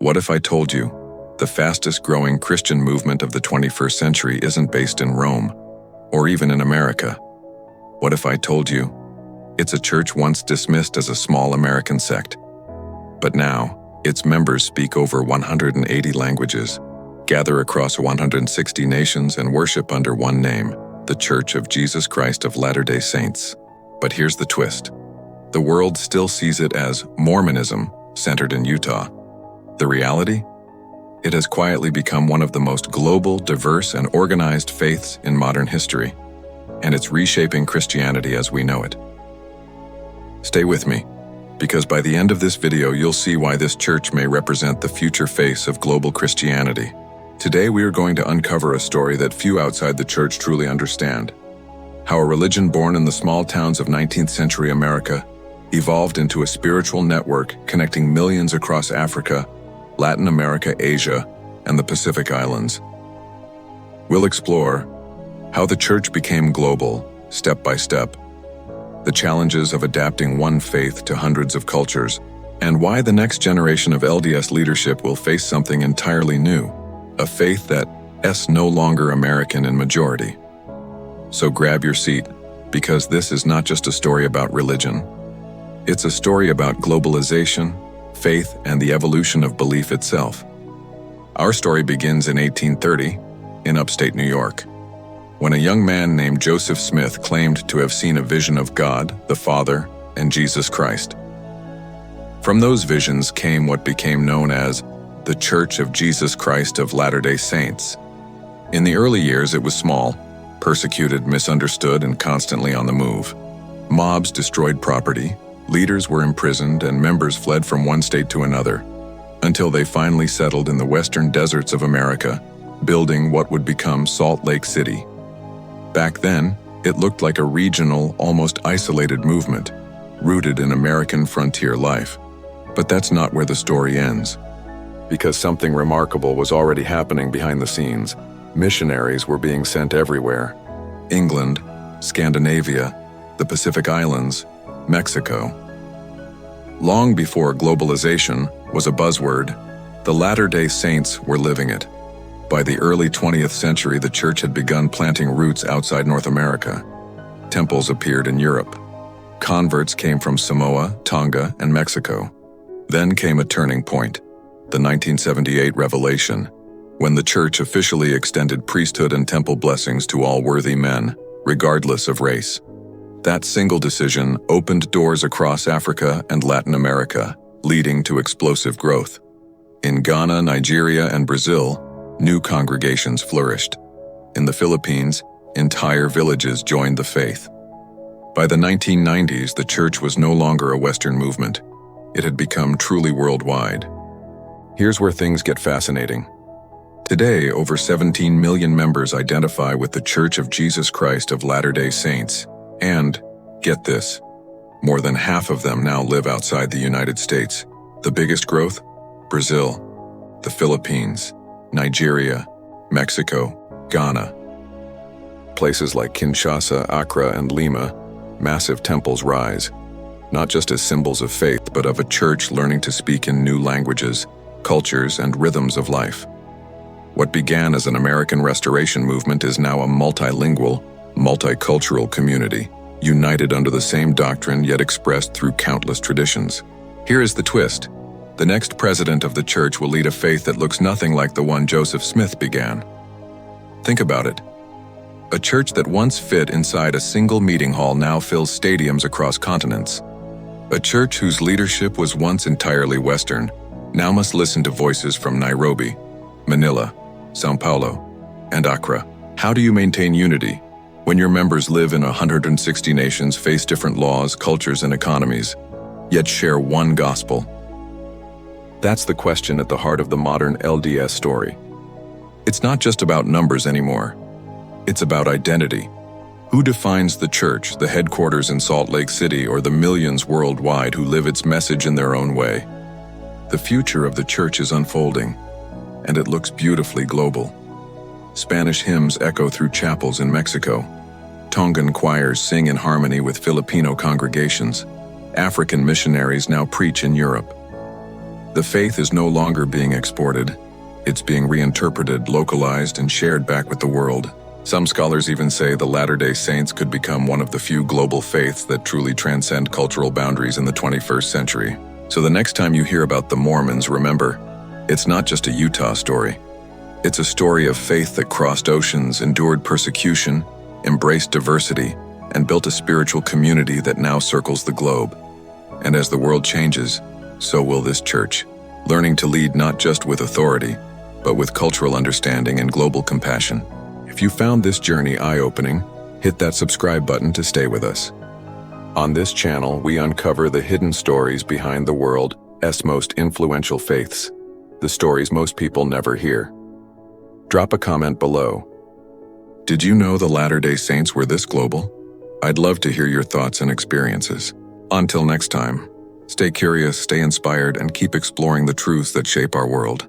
What if I told you the fastest growing Christian movement of the 21st century isn't based in Rome, or even in America? What if I told you it's a church once dismissed as a small American sect, but now its members speak over 180 languages, gather across 160 nations, and worship under one name, the Church of Jesus Christ of Latter-day Saints? But here's the twist. The world still sees it as Mormonism, centered in Utah. The reality? It has quietly become one of the most global, diverse, and organized faiths in modern history, and it's reshaping Christianity as we know it. Stay with me, because by the end of this video you'll see why this church may represent the future face of global Christianity. Today we are going to uncover a story that few outside the church truly understand. How a religion born in the small towns of 19th century America evolved into a spiritual network connecting millions across Africa, Latin America, Asia, and the Pacific Islands. We'll explore how the church became global, step by step, the challenges of adapting one faith to hundreds of cultures, and why the next generation of LDS leadership will face something entirely new, a faith that's no longer American in majority. So grab your seat, because this is not just a story about religion. It's a story about globalization, faith, and the evolution of belief itself. Our story begins in 1830 in upstate New York, when a young man named Joseph Smith claimed to have seen a vision of God, the Father, and Jesus Christ. From those visions came what became known as the Church of Jesus Christ of Latter-day Saints. In the early years, it was small, persecuted, misunderstood, and constantly on the move. Mobs destroyed property, leaders were imprisoned, and members fled from one state to another, until they finally settled in the western deserts of America, building what would become Salt Lake City. Back then, it looked like a regional, almost isolated movement, rooted in American frontier life. But that's not where the story ends. Because something remarkable was already happening behind the scenes. Missionaries were being sent everywhere. England, Scandinavia, the Pacific Islands, Mexico. Long before globalization was a buzzword, the Latter-day Saints were living it. By the early 20th century, the church had begun planting roots outside North America. Temples appeared in Europe. Converts came from Samoa, Tonga, and Mexico. Then came a turning point, the 1978 revelation, when the church officially extended priesthood and temple blessings to all worthy men, regardless of race. That single decision opened doors across Africa and Latin America, leading to explosive growth. In Ghana, Nigeria, and Brazil, new congregations flourished. In the Philippines, entire villages joined the faith. By the 1990s, the church was no longer a Western movement. It had become truly worldwide. Here's where things get fascinating. Today, over 17 million members identify with the Church of Jesus Christ of Latter-day Saints. And, get this, more than half of them now live outside the United States. The biggest growth? Brazil, the Philippines, Nigeria, Mexico, Ghana. Places like Kinshasa, Accra, and Lima, massive temples rise, not just as symbols of faith, but of a church learning to speak in new languages, cultures, and rhythms of life. What began as an American restoration movement is now a multilingual, multicultural community, united under the same doctrine yet expressed through countless traditions. Here is the twist. The next president of the church will lead a faith that looks nothing like the one Joseph Smith began. Think about it. A church that once fit inside a single meeting hall now fills stadiums across continents. A church whose leadership was once entirely Western now must listen to voices from Nairobi, Manila, São Paulo, and Accra. How do you maintain unity when your members live in 160 nations, face different laws, cultures, and economies, yet share one gospel? That's the question at the heart of the modern LDS story. It's not just about numbers anymore. It's about identity. Who defines the church, the headquarters in Salt Lake City, or the millions worldwide who live its message in their own way? The future of the church is unfolding, and it looks beautifully global. Spanish hymns echo through chapels in Mexico. Tongan choirs sing in harmony with Filipino congregations. African missionaries now preach in Europe. The faith is no longer being exported. It's being reinterpreted, localized, and shared back with the world. Some scholars even say the Latter-day Saints could become one of the few global faiths that truly transcend cultural boundaries in the 21st century. So the next time you hear about the Mormons, remember, it's not just a Utah story. It's a story of faith that crossed oceans, endured persecution, embraced diversity, and built a spiritual community that now circles the globe. And as the world changes, so will this church, learning to lead not just with authority, but with cultural understanding and global compassion. If you found this journey eye-opening, hit that subscribe button to stay with us. On this channel, we uncover the hidden stories behind the world's most influential faiths, the stories most people never hear. Drop a comment below. Did you know the Latter-day Saints were this global? I'd love to hear your thoughts and experiences. Until next time, stay curious, stay inspired, and keep exploring the truths that shape our world.